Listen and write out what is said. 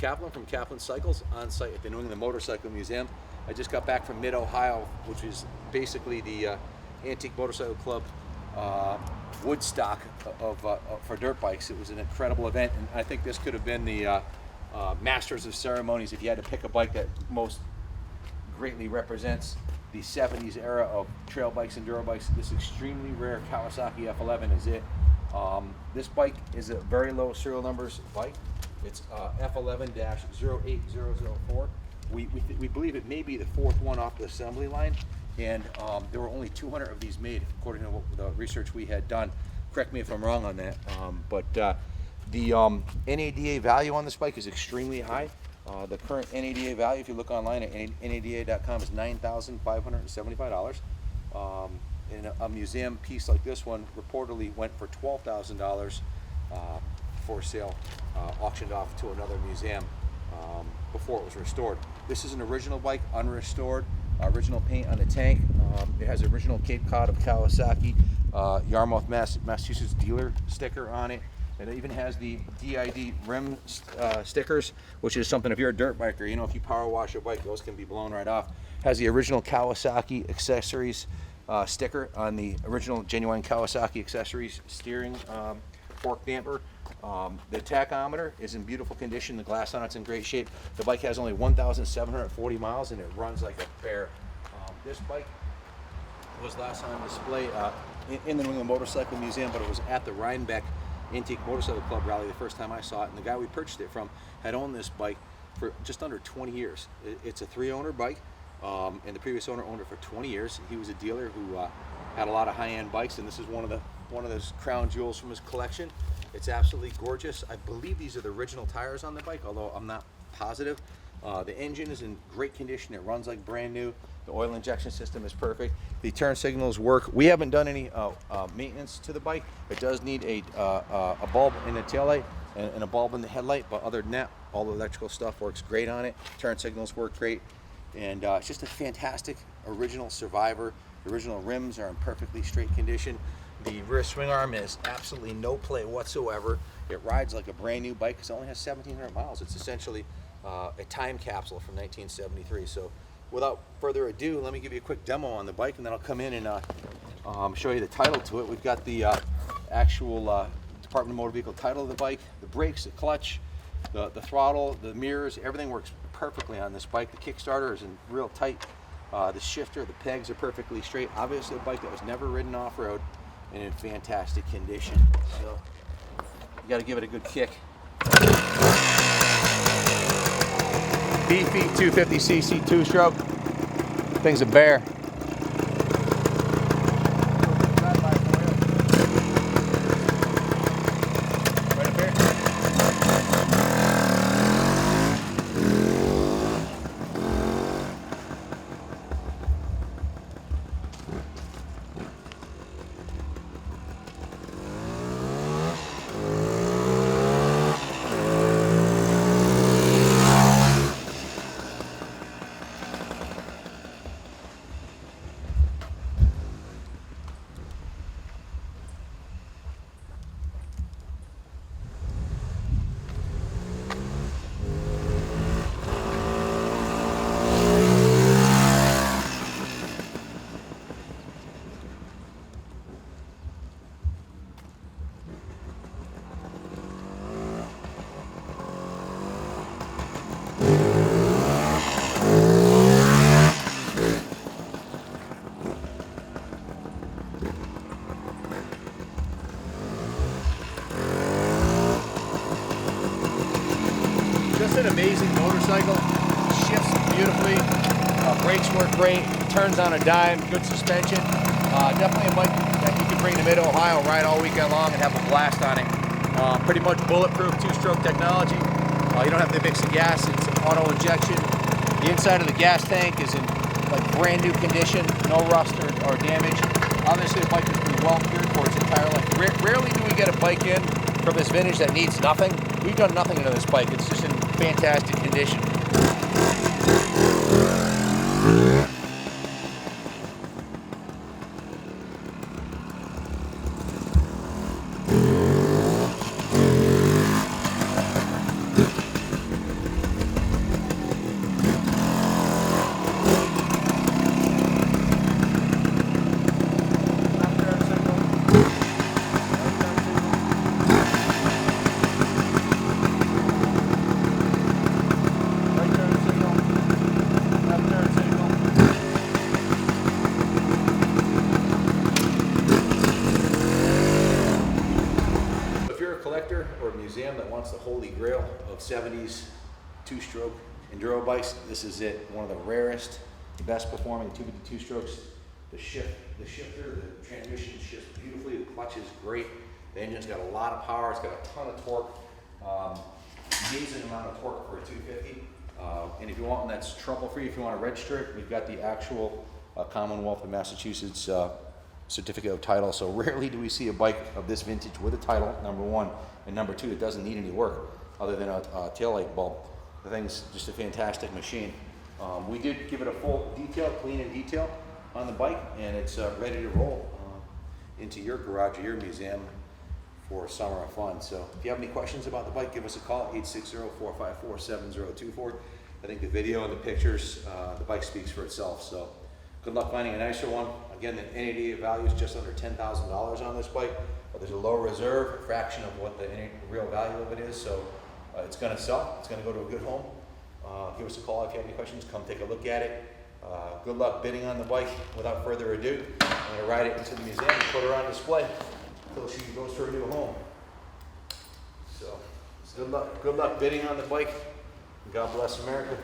Kaplan from Kaplan Cycles, on site at the New England Motorcycle Museum. I just got back from Mid-Ohio, which is basically the Antique Motorcycle Club Woodstock for dirt bikes. It was an incredible event, and I think this could have been the Masters of Ceremonies if you had to pick a bike that most greatly represents the 70s era of trail bikes and enduro bikes. This extremely rare Kawasaki F11 is it. This bike is a very low serial numbers bike. It's F11-08004. We believe it may be the fourth one off the assembly line, and there were only 200 of these made, according to the research we had done. Correct me if I'm wrong on that, but the NADA value on this bike is extremely high. The current NADA value, if you look online at NADA.com, is $9,575. And a museum piece like this one reportedly went for $12,000 for sale, auctioned off to another museum before it was restored. This is an original bike, unrestored, original paint on the tank. It has the original Cape Cod of Kawasaki, Yarmouth, Massachusetts dealer sticker on it. It even has the DID rim stickers, which is something if you're a dirt biker, you know, if you power wash your bike, those can be blown right off. Has the original Kawasaki accessories sticker on the original genuine Kawasaki accessories steering fork damper. The tachometer is in beautiful condition. The glass on it's in great shape. The bike has only 1,740 miles and it runs like a bear. This bike was last on display in the New England Motorcycle Museum, but it was at the Rhinebeck Antique Motorcycle Club rally the first time I saw it, and the guy we purchased it from had owned this bike for just under 20 years. It's a 3-owner bike, and the previous owner owned it for 20 years. He was a dealer who had a lot of high-end bikes, and this is one of those crown jewels from his collection. It's absolutely gorgeous. I believe these are the original tires on the bike, although I'm not positive. The engine is in great condition. It runs like brand new. The oil injection system is perfect. The turn signals work. We haven't done any maintenance to the bike. It does need a bulb in the taillight and a bulb in the headlight, but other than that, all the electrical stuff works great on it. Turn signals work great, and it's just a fantastic original Survivor. The original rims are in perfectly straight condition. The rear swing arm is absolutely no play whatsoever. It rides like a brand new bike because it only has 1,700 miles. It's essentially a time capsule from 1973. So without further ado, let me give you a quick demo on the bike, and then I'll come in and show you the title to it. We've got the actual Department of Motor Vehicle title of the bike, the brakes, the clutch, the throttle, the mirrors, everything works perfectly on this bike. The Kickstarter is in real tight. The shifter, the pegs are perfectly straight. Obviously a bike that was never ridden off-road and in fantastic condition. So you got to give it a good kick. Beefy 250cc 2-stroke. Thing's a bear. Right up here. Just an amazing motorcycle. Shifts beautifully. Brakes work great. Turns on a dime. Good suspension. Definitely a bike that you can bring to Mid-Ohio, ride all weekend long, and have a blast on it. Pretty much bulletproof 2-stroke technology. You don't have to mix the gas. It's auto injection. The inside of the gas tank is in like brand new condition. No rust or damage. Obviously, the bike is pretty well cured for its entire life. Rarely do we get a bike in from this vintage that needs nothing. We've done nothing to this bike. It's just in fantastic condition. a museum that wants the holy grail of 70s two-stroke enduro bikes, this is it. One of the rarest, the best performing 252 strokes. The shifter, the transmission shifts beautifully. The clutch is great. The engine's got a lot of power. It's got a ton of torque. Amazing amount of torque for a 250. And if you want one that's trouble-free, if you want to register it, we've got the actual Commonwealth of Massachusetts certificate of title. So rarely do we see a bike of this vintage with a title, number one, and number two, it doesn't need any work other than a taillight bulb. The thing's just a fantastic machine. We did give it a full detail, clean and detail on the bike, and it's ready to roll into your garage or your museum for a summer of fun. So if you have any questions about the bike, give us a call, 860-454-7024. I think the video and the pictures, the bike speaks for itself. So good luck finding a nicer one. Again, the NADA value is just under $10,000 on this bike, but there's a low reserve, a fraction of what the real value of it is. So it's going to sell. It's going to go to a good home. Give us a call if you have any questions. Come take a look at it. Good luck bidding on the bike. Without further ado, I'm going to ride it into the museum and put her on display until she goes to her new home. So good luck bidding on the bike. God bless America.